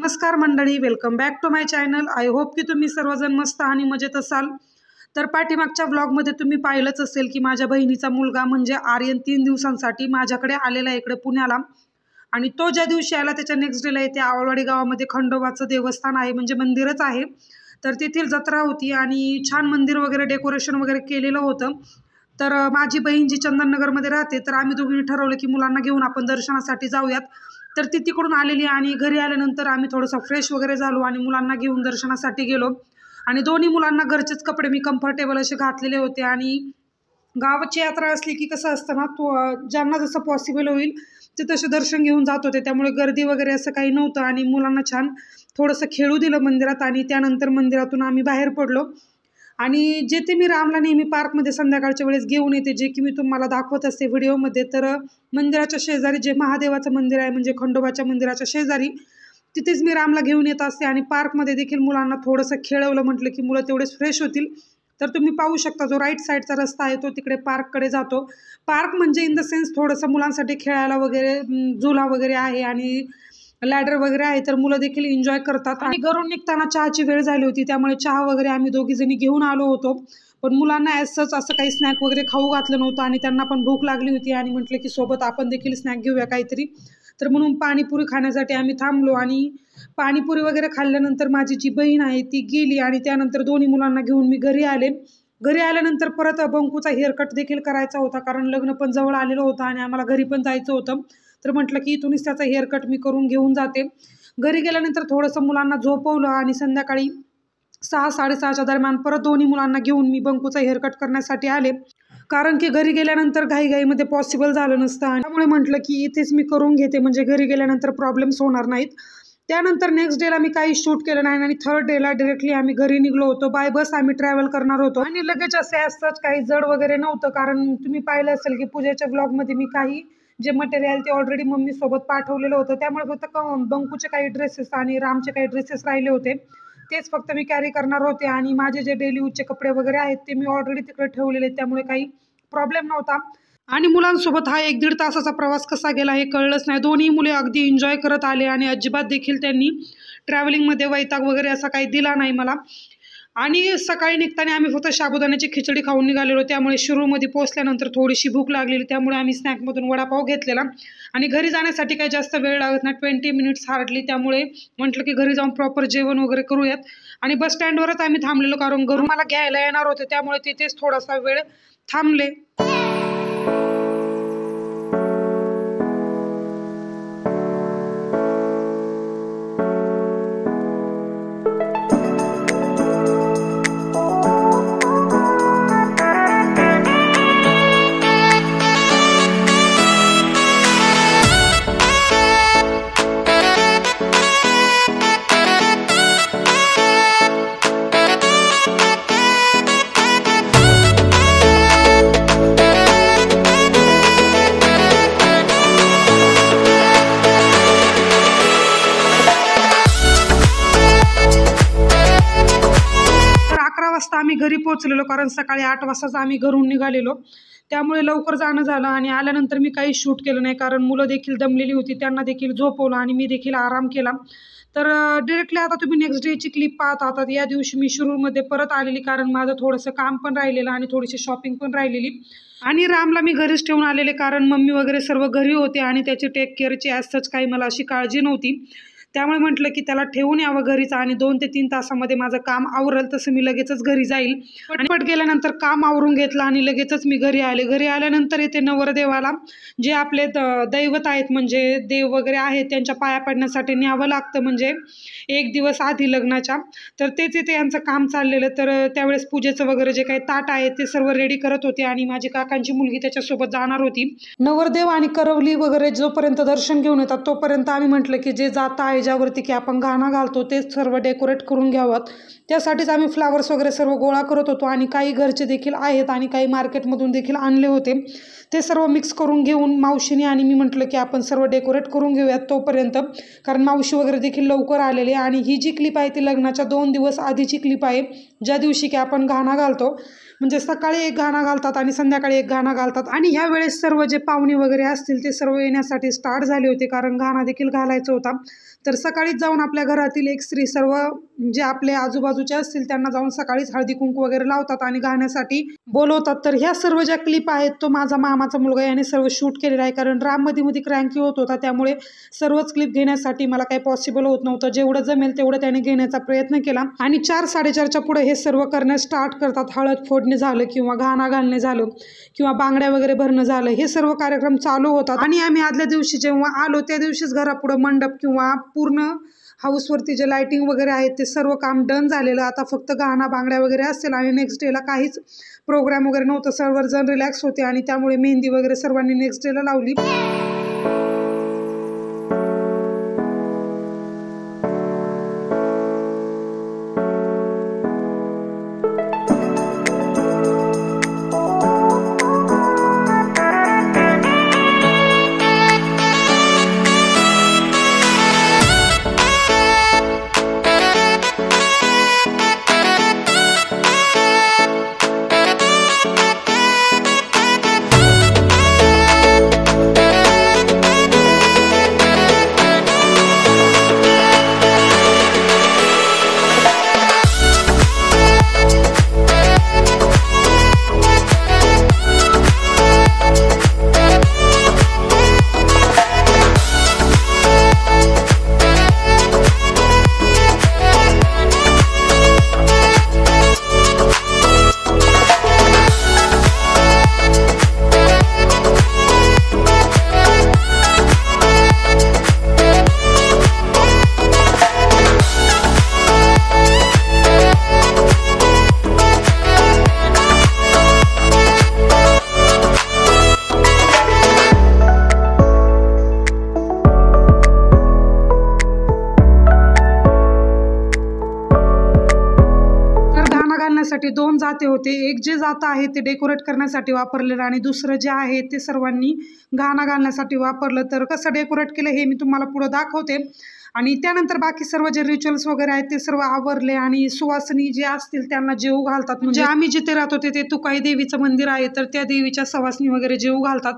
नमस्कार मंडळी, welcome back to my channel. I hope की तुम्ही सर्वजण मस्त आणि मजेत असाल। तर पाठीमागच्या व्लॉगमध्ये तुम्ही पाहिलंच असेल की माझ्या बहिणीचा मुलगा म्हणजे आर्यन 3 दिवसांसाठी माझ्याकडे आलेला इकडे पुण्याला। आणि तो ज्या दिवशी आला त्याच्या नेक्स्ट डेला येथे आवळवाडी गावामध्ये खंडोबाचं देवस्थान आहे, म्हणजे मंदिरच आहे। तर तेथील जत्रा होती आणि छान मंदिर वगैरे डेकोरेशन वगैरे केलेलं होतं। तर माझी बहीण जी चंदननगरमध्ये राहते, तर आम्ही दोघींनी ठरवलं की मुलांना घेऊन आपण दर्शनासाठी जाऊयात। तर ती तिकडून आलेली आणि घरी आल्यानंतर आम्ही थोडंसं फ्रेश वगैरे झालो आणि मुलांना घेऊन दर्शनासाठी गेलो। आणि दोन्ही मुलांना घरचेच कपडे मी कम्फर्टेबल असे घातलेले होते। आणि गावाची यात्रा असली की कसं असतं ना, तो ज्यांना जसं पॉसिबल होईल ते तसे दर्शन घेऊन जात होते, त्यामुळे गर्दी वगैरे असं काही नव्हतं। आणि मुलांना छान थोडंसं खेळू दिलं मंदिरात आणि त्यानंतर मंदिरातून आम्ही बाहेर पडलो। आणि जेथे मी रामला नेहमी पार्कमध्ये संध्याकाळच्या वेळेस घेऊन येते, जे की मी तुम्हाला दाखवत असते व्हिडिओमध्ये, तर मंदिराच्या शेजारी जे महादेवाचं मंदिर आहे, म्हणजे खंडोबाच्या मंदिराच्या शेजारी, तिथेच मी रामला घेऊन येत असते। आणि पार्कमध्ये देखील मुलांना थोडंसं खेळवलं, म्हटलं की मुलं तेवढेच फ्रेश होतील। तर तुम्ही पाहू शकता जो राईट साईडचा रस्ता आहे तो तिकडे पार्ककडे जातो। पार्क म्हणजे इन द सेन्स थोडंसं मुलांसाठी खेळायला वगैरे झुला वगैरे आहे आणि लॅडर वगैरे आहे, तर मुलं देखील एन्जॉय करतात। आणि घरून निघताना चहाची वेळ झाली होती, त्यामुळे चहा वगैरे आम्ही दोघी जणी घेऊन आलो होतो। पण मुलांना ॲज सच असं काही स्नॅक वगैरे खाऊ घातलं नव्हतं आणि त्यांना पण भूक लागली होती आणि म्हटलं की सोबत आपण देखील स्नॅक घेऊया काहीतरी। तर म्हणून पाणीपुरी खाण्यासाठी आम्ही थांबलो आणि पाणीपुरी वगैरे खाल्ल्यानंतर माझी जी बहीण आहे ती गेली आणि त्यानंतर दोन्ही मुलांना घेऊन मी घरी आले। घरी आल्यानंतर परत बंकूचा हेअरकट देखील करायचा होता, कारण लग्न पण जवळ आलेलं होतं आणि आम्हाला घरी पण जायचं होतं। तर म्हटलं की इथूनच त्याचा हेअरकट मी करून घेऊन जाते। घरी गेल्यानंतर थोडंसं मुलांना झोपवलं आणि संध्याकाळी 6-6:30च्या दरम्यान परत दोन्ही मुलांना घेऊन मी बंकूचा हेअरकट करण्यासाठी आले, कारण की घरी गेल्यानंतर घाईघाईमध्ये पॉसिबल झालं नसतं। आणि त्यामुळे म्हटलं की इथेच मी करून घेते, म्हणजे घरी गेल्यानंतर प्रॉब्लेम्स होणार नाहीत। त्यानंतर नेक्स्ट डेला मी काही शूट केलं नाही आणि थर्ड डेला डिरेक्टली आम्ही घरी निघलो होतो। बाय बस आम्ही ट्रॅव्हल करणार होतो आणि लगेच असे असंच काही जड वगैरे नव्हतं, कारण तुम्ही पाहिलं असेल की पूजेच्या ब्लॉगमध्ये मी काही जे मटेरियल ते ऑलरेडी मम्मी सोबत पाठवलेलं होतं। त्यामुळे फक्त बंकूचे काही ड्रेसेस आणि रामचे काही ड्रेसेस राहिले होते, तेच फक्त मी कॅरी करणार होते। आणि माझे जे डेली यूजचे कपडे वगैरे आहेत ते मी ऑलरेडी तिकडे ठेवलेले, त्यामुळे काही प्रॉब्लेम नव्हता। आणि मुलांसोबत हा 1-1.5 तासाचा प्रवास कसा गेला हे कळलंच नाही। दोन्ही मुले अगदी एन्जॉय करत आले आणि अजिबात देखील त्यांनी ट्रॅव्हलिंगमध्ये वैताग वगैरे असा काही दिला नाही मला। आणि सकाळी निघताना आम्ही फक्त साबुदाण्याची खिचडी खाऊन निघालेलो, त्यामुळे शिरूरमध्ये पोहोचल्यानंतर थोडीशी भूक लागलेली, त्यामुळे आम्ही स्नॅकमधून वडापाव घेतलेला। आणि घरी जाण्यासाठी काही जास्त वेळ लागत नाही, 20 मिनिट्स हार्डली, त्यामुळे म्हटलं की घरी जाऊन प्रॉपर जेवण वगैरे करूयात। आणि बस स्टँडवरच आम्ही थांबलेलो, कारण घरून मला घ्यायला येणार होते, त्यामुळे तिथेच थोडासा वेळ थांबले। आम्ही घरी पोहोचलेलो, कारण सकाळी 8 वाजताच आम्ही घरून निघालेलो, त्यामुळे लवकर जाणं झालं। आणि आल्यानंतर मी काही शूट केलं नाही, कारण मुलं देखील दमलेली होती, त्यांना देखील झोपवलं आणि मी देखील आराम केला। तर डिरेक्टली आता तुम्ही नेक्स्ट डेची क्लिप पाहत आहात। या दिवशी मी शिरूरमध्ये परत आलेली, कारण माझं थोडंसं काम पण राहिलेलं आणि थोडीशी शॉपिंग पण राहिलेली। आणि रामला मी घरीच ठेवून आलेले, कारण मम्मी वगैरे सर्व घरी होते आणि त्याची टेक केअरची ॲज सच काही मला अशी काळजी नव्हती, त्यामुळे म्हटलं की त्याला ठेवून यावं घरीच आणि 2 ते 3 तासामध्ये माझं काम आवरल, तसं मी लगेचच घरी जाईल। पटपट गेल्यानंतर काम आवरून घेतलं आणि लगेचच मी घरी आले। घरी आल्यानंतर येथे नवरदेवाला जे आपले दैवत आहेत, म्हणजे देव वगैरे आहेत, त्यांच्या पाया पडण्यासाठी न्यावं लागतं, म्हणजे 1 दिवस आधी लग्नाच्या। तर तेच इथे यांचं काम चाललेलं, तर त्यावेळेस पूजेचं वगैरे जे काही ताट आहे ते सर्व रेडी करत होते आणि माझी काकांची मुलगी त्याच्यासोबत जाणार होती। नवरदेव आणि करवली वगैरे जोपर्यंत दर्शन घेऊन येतात तोपर्यंत आम्ही म्हटलं की जे जाता आहे ज्यावरती की आपण गाणं घालतो ते सर्व डेकोरेट करून घ्यावं, त्यासाठीच आम्ही फ्लावर्स वगैरे सर्व गोळा करत होतो। आणि काही घरचे देखील आहेत आणि काही मार्केटमधून देखील आणले होते, ते सर्व मिक्स करून घेऊन मावशीने आणि मी म्हटलं की आपण सर्व डेकोरेट करून घेऊयात तोपर्यंत, कारण मावशी वगैरे देखील लवकर आलेले। आणि ही जी क्लिप आहे ती लग्नाच्या 2 दिवस आधीची क्लिप आहे, ज्या दिवशी की आपण गाणं घालतो, म्हणजे सकाळी एक गाणं घालतात आणि संध्याकाळी एक गाणं घालतात। आणि ह्या वेळेस सर्व जे पाहुणे वगैरे असतील ते सर्व येण्यासाठी स्टार्ट झाले होते, कारण गाणं देखील घालायचं होता। तर सकाळीच जाऊन आपल्या घरातील एक स्त्री सर्व जे आपले आजूबाजूचे असतील त्यांना जाऊन सकाळीच हळदी कुंकू वगैरे लावतात आणि गाण्यासाठी बोलवतात। तर ह्या सर्व ज्या क्लिप आहेत तो माझा मामाचा मुलगा याने सर्व शूट केलेला आहे, कारण राम मध्ये क्रँकी होत होता त्यामुळे सर्वच क्लिप घेण्यासाठी मला काही पॉसिबल होत नव्हतं। जेवढं जमेल तेवढं त्याने घेण्याचा प्रयत्न केला आणि 4-4:30च्या पुढे हे सर्व करण्यास स्टार्ट करतात। हळद फोडणे झालं किंवा घाणा घालणे झालं किंवा बांगड्या वगैरे भरणं झालं, हे सर्व कार्यक्रम चालू होतात। आणि आम्ही आदल्या दिवशी जेव्हा आलो त्या दिवशीच घरापुढे मंडप किंवा पूर्ण हाऊसवरती जे लाइटिंग वगैरे आहे ते सर्व काम डन झालेलं। आता फक्त गाणा बांगड्या वगैरे असेल आणि नेक्स्ट डेला काहीच प्रोग्राम वगैरे नव्हतं, सर्वजण रिलॅक्स होते आणि त्यामुळे मेहंदी वगैरे सर्वांनी नेक्स्ट डेला लावली। साठी 2 जाते होते, एक जे जात आहे ते डेकोरेट करण्यासाठी वापरलेलं आणि दुसरं जे आहे ते सर्वांनी गाणा घालण्यासाठी वापरलं। तर कसं डेकोरेट केलं हे मी तुम्हाला पुढे दाखवते आणि त्यानंतर बाकी सर्व जे रिच्युअल्स वगैरे आहेत ते सर्व आवरले आणि सुवासिनी जे असतील त्यांना जेवू घालतात। म्हणजे आम्ही जिथे राहतो तिथे तुकाई देवीचं मंदिर आहे, तर त्या देवीच्या सवासनी वगैरे जेवू घालतात।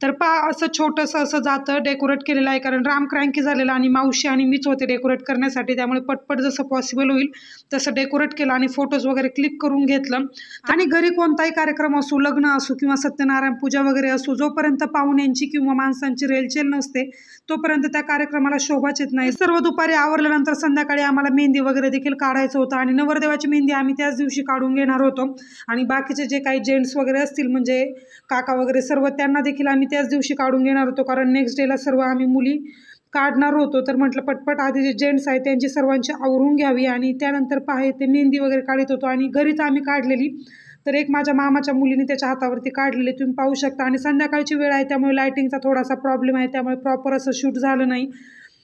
तर असं छोटंसं असं जातं डेकोरेट केलेलं आहे, कारण राम क्रँकी झालेला आणि मावशी आणि मीच होते डेकोरेट करण्यासाठी, त्यामुळे पटपट जसं पॉसिबल होईल तसं डेकोरेट केलं आणि फोटोज वगैरे क्लिक करून घेतलं। आणि घरी कोणताही कार्यक्रम असो, लग्न असो किंवा सत्यनारायण पूजा वगैरे असो, जोपर्यंत पाहुण्यांची किंवा माणसांची रेलचेल नसते तोपर्यंत त्या कार्यक्रमाला शोभाच येत नाही। सर्व दुपारी आवरल्यानंतर संध्याकाळी आम्हाला मेहंदी वगैरे देखील काढायचं होतं आणि नवरदेवाची मेहंदी आम्ही त्याच दिवशी काढून घेणार होतो आणि बाकीचे जे काही जेंट्स वगैरे असतील म्हणजे काका वगैरे सर्व त्यांना देखील आम्ही त्याच दिवशी काढून घेणार होतो, कारण नेक्स्ट डेला सर्व आम्ही मुली काढणार होतो। तर म्हटलं पटपट आधी जे जेंट्स आहेत त्यांची सर्वांची आवरून घ्यावी आणि त्यानंतर ते मेहंदी वगैरे काढत होतो आणि घरीच आम्ही काढलेली। तर एक माझ्या मामाच्या मुलीने त्याच्या हातावरती काढलेली तुम्ही पाहू शकता आणि संध्याकाळची वेळ आहे त्यामुळे लाइटिंगचा थोडासा प्रॉब्लेम आहे, त्यामुळे प्रॉपर असं शूट झालं नाही।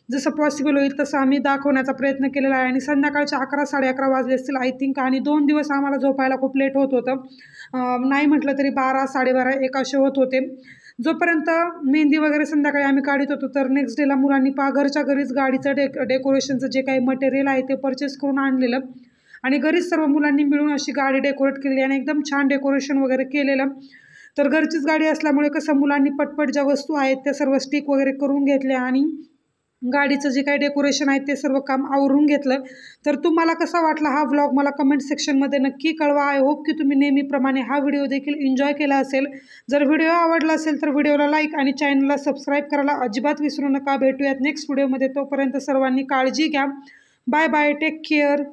जसं पॉसिबल होईल तसं आम्ही दाखवण्याचा प्रयत्न केलेला आहे आणि संध्याकाळचे 11-11:30 वाजले असतील आय थिंक आणि 2 दिवस आम्हाला झोपायला खूप लेट होत होतं, नाही म्हटलं तरी 12-12:30-1 असे होत होते। जोपर्यंत मेहंदी वगैरे संध्याकाळी आम्ही काढत होतो तर नेक्स्ट डेला मुलांनी घरच्या घरीच गाडीचं डेकोरेशनचं जे काही मटेरियल आहे ते परचेस करून आणलेलं आणि घरीच सर्व मुलांनी मिळून अशी गाडी डेकोरेट केलेली आणि एकदम छान डेकोरेशन वगैरे केलेलं। तर घरचीच गाडी असल्यामुळे कसं मुलांनी पटपट ज्या वस्तू आहेत त्या सर्व स्टिक वगैरे करून घेतल्या आणि गाडीचं जे काही डेकोरेशन आहे ते सर्व काम आवरून घेतलं। तर तुम्हाला कसा वाटला हा व्लॉग मला कमेंट सेक्शनमध्ये नक्की कळवा। आय होप की तुम्ही नेहमीप्रमाणे हा व्हिडिओ देखील एन्जॉय केला असेल। जर व्हिडिओ आवडला असेल तर व्हिडिओला लाईक आणि चॅनलला सबस्क्राईब करायला अजिबात विसरू नका। भेटूयात नेक्स्ट व्हिडिओमध्ये, तोपर्यंत सर्वांनी काळजी घ्या। Bye bye, take care.